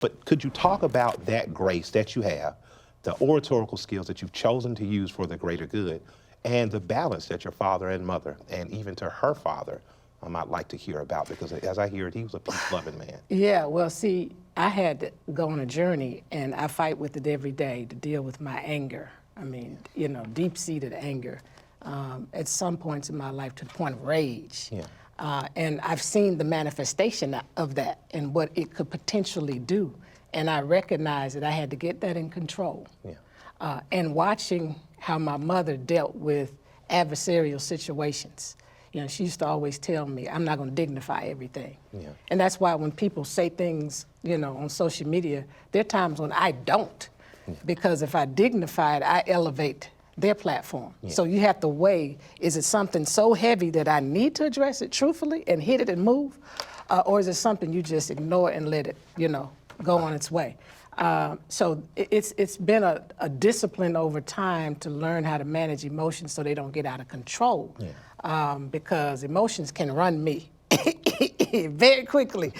But could you talk about that grace that you have, the oratorical skills that you've chosen to use for the greater good, and the balance that your father and mother, and even to her father, I'd like to hear about, because as I hear it, he was a peace-loving man. Yeah, well, see, I had to go on a journey, and I fight with it every day to deal with my anger. I mean, you know, deep-seated anger. At some points in my life to the point of rage. Yeah. And I've seen the manifestation of that and what it could potentially do. And I recognized that I had to get that in control. Yeah. And watching how my mother dealt with adversarial situations. You know, she used to always tell me, I'm not gonna dignify everything. Yeah. And that's why when people say things, you know, on social media, there are times when I don't. Yeah. Because if I dignify it, I elevate their platform. Yeah. So you have to weigh, is it something so heavy that I need to address it truthfully and hit it and move? Or is it something you just ignore and let it, you know, go on its way? So it's been a discipline over time to learn how to manage emotions so they don't get out of control. Yeah. Because emotions can run me very quickly.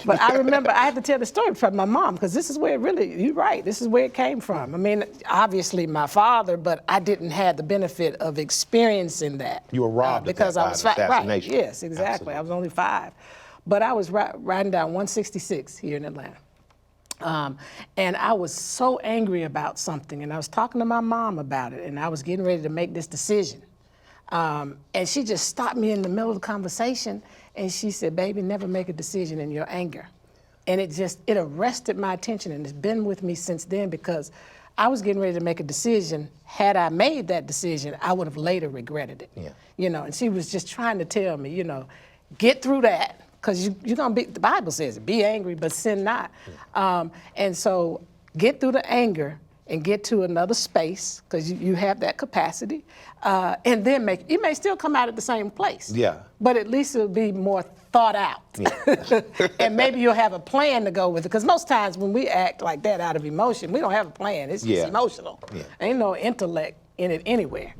But I remember I had to tell the story from my mom, because this is where it really, you're right, this is where it came from. I mean, obviously my father, but I didn't have the benefit of experiencing that. You were robbed because I was right. Yes, exactly. Absolutely. I was only 5. But I was riding down 166 here in Atlanta. And I was so angry about something, and I was talking to my mom about it, and I was getting ready to make this decision. And she just stopped me in the middle of the conversation, and she said, baby, never make a decision in your anger. And it arrested my attention, and it's been with me since then, because I was getting ready to make a decision. Had I made that decision, I would have later regretted it. Yeah. You know, and she was just trying to tell me, you know, get through that, because you're gonna be, the Bible says, be angry, but sin not. Yeah. And so get through the anger and get to another space, because you have that capacity, and then you may still come out at the same place. Yeah. But at least it'll be more thought out. Yeah. And maybe you'll have a plan to go with it, because most times when we act like that out of emotion, we don't have a plan, it's just emotional. Yeah. Ain't no intellect in it anywhere.